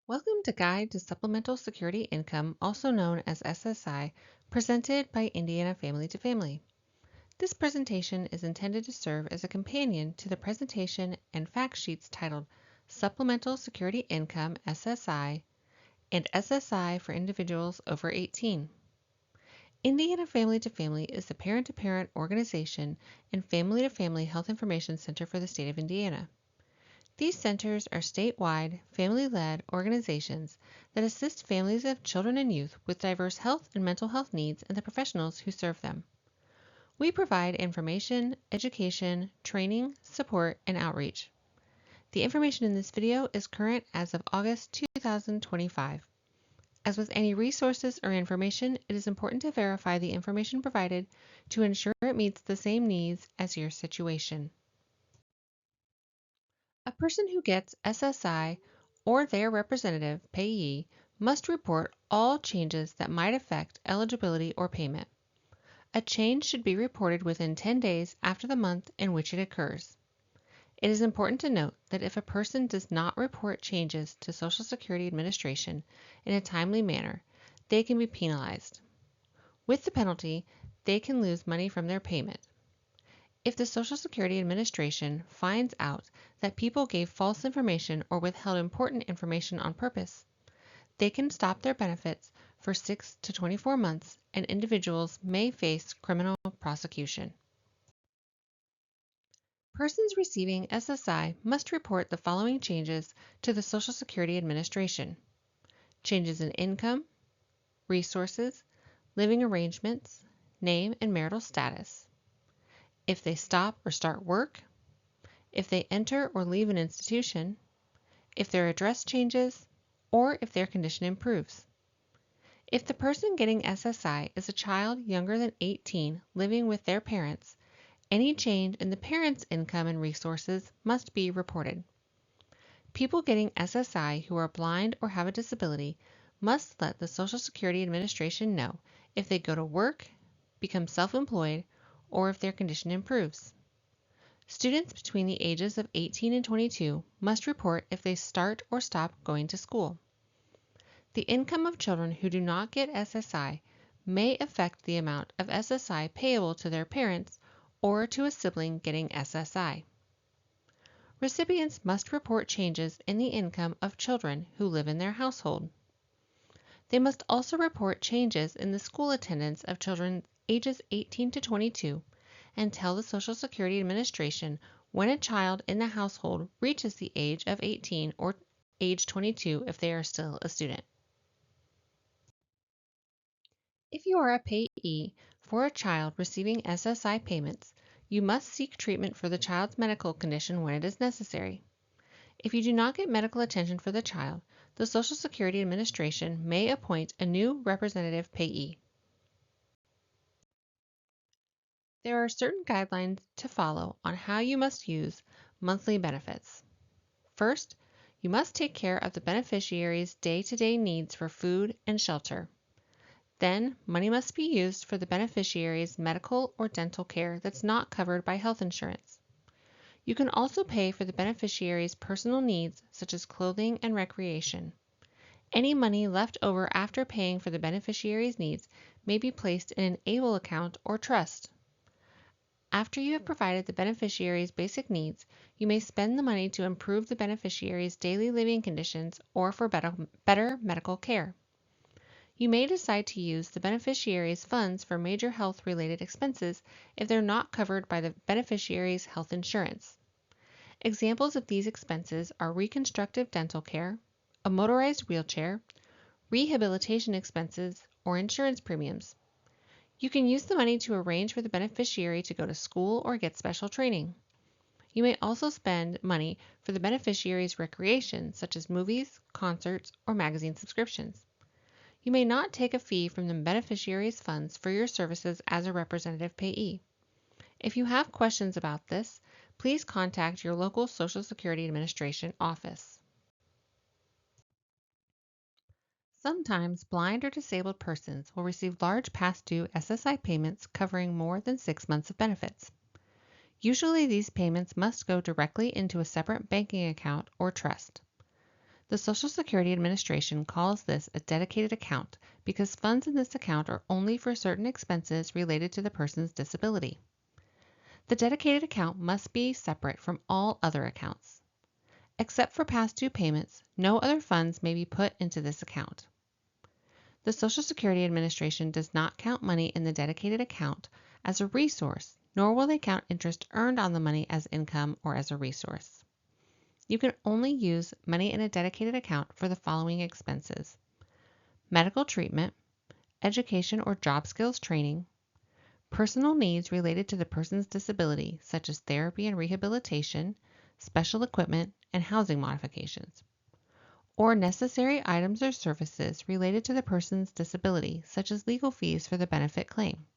Welcome to Guide to Supplemental Security Income, also known as SSI, presented by Indiana Family to Family. This presentation is intended to serve as a companion to the presentation and fact sheets titled Supplemental Security Income SSI and SSI for Individuals over 18. Indiana Family to Family is the parent-to-parent organization and family-to-family health information center for the state of Indiana. These centers are statewide, family-led organizations that assist families of children and youth with diverse health and mental health needs and the professionals who serve them. We provide information, education, training, support, and outreach. The information in this video is current as of August 2025. As with any resources or information, it is important to verify the information provided to ensure it meets the same needs as your situation. A person who gets SSI or their representative payee must report all changes that might affect eligibility or payment. A change should be reported within 10 days after the month in which it occurs. It is important to note that if a person does not report changes to Social Security Administration in a timely manner, they can be penalized. With the penalty, they can lose money from their payment. If the Social Security Administration finds out that people gave false information or withheld important information on purpose, they can stop their benefits for 6 to 24 months and individuals may face criminal prosecution. Persons receiving SSI must report the following changes to the Social Security Administration: changes in income, resources, living arrangements, name and marital status, if they stop or start work, if they enter or leave an institution, if their address changes, or if their condition improves. If the person getting SSI is a child younger than 18 living with their parents, any change in the parent's income and resources must be reported. People getting SSI who are blind or have a disability must let the Social Security Administration know if they go to work, become self-employed, or if their condition improves. Students between the ages of 18 and 22 must report if they start or stop going to school. The income of children who do not get SSI may affect the amount of SSI payable to their parents or to a sibling getting SSI. Recipients must report changes in the income of children who live in their household. They must also report changes in the school attendance of children ages 18 to 22 and tell the Social Security Administration when a child in the household reaches the age of 18 or age 22 if they are still a student. If you are a payee for a child receiving SSI payments, you must seek treatment for the child's medical condition when it is necessary. If you do not get medical attention for the child, the Social Security Administration may appoint a new representative payee. There are certain guidelines to follow on how you must use monthly benefits. First, you must take care of the beneficiary's day-to-day needs for food and shelter. Then, money must be used for the beneficiary's medical or dental care that's not covered by health insurance. You can also pay for the beneficiary's personal needs such as clothing and recreation. Any money left over after paying for the beneficiary's needs may be placed in an ABLE account or trust. After you have provided the beneficiary's basic needs, you may spend the money to improve the beneficiary's daily living conditions or for better medical care. You may decide to use the beneficiary's funds for major health-related expenses if they're not covered by the beneficiary's health insurance. Examples of these expenses are reconstructive dental care, a motorized wheelchair, rehabilitation expenses, or insurance premiums. You can use the money to arrange for the beneficiary to go to school or get special training. You may also spend money for the beneficiary's recreation, such as movies, concerts, or magazine subscriptions. You may not take a fee from the beneficiary's funds for your services as a representative payee. If you have questions about this, please contact your local Social Security Administration office. Sometimes blind or disabled persons will receive large past due SSI payments covering more than 6 months of benefits. Usually these payments must go directly into a separate banking account or trust. The Social Security Administration calls this a dedicated account because funds in this account are only for certain expenses related to the person's disability. The dedicated account must be separate from all other accounts. Except for past due payments, no other funds may be put into this account. The Social Security Administration does not count money in the dedicated account as a resource, nor will they count interest earned on the money as income or as a resource. You can only use money in a dedicated account for the following expenses: medical treatment, education or job skills training, personal needs related to the person's disability, such as therapy and rehabilitation, special equipment, and housing modifications, or necessary items or services related to the person's disability, such as legal fees for the benefit claim.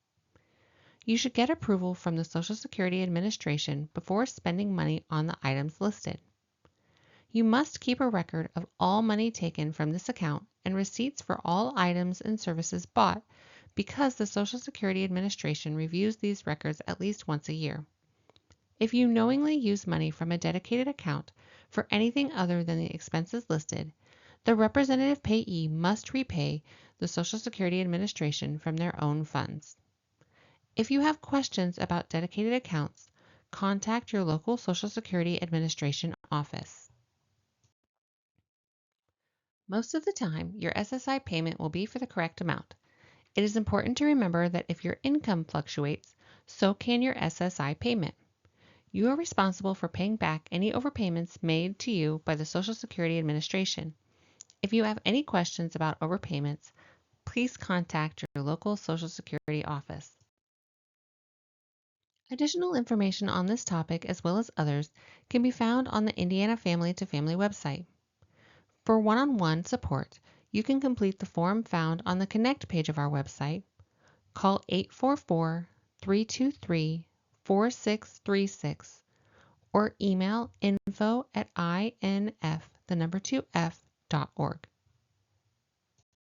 You should get approval from the Social Security Administration before spending money on the items listed. You must keep a record of all money taken from this account and receipts for all items and services bought because the Social Security Administration reviews these records at least once a year. If you knowingly use money from a dedicated account for anything other than the expenses listed, the representative payee must repay the Social Security Administration from their own funds. If you have questions about dedicated accounts, contact your local Social Security Administration office. Most of the time, your SSI payment will be for the correct amount. It is important to remember that if your income fluctuates, so can your SSI payment. You are responsible for paying back any overpayments made to you by the Social Security Administration. If you have any questions about overpayments, please contact your local Social Security office. Additional information on this topic, as well as others, can be found on the Indiana Family to Family website. For one-on-one support, you can complete the form found on the Connect page of our website, call 844-323-4636, or email info@inf2f.org.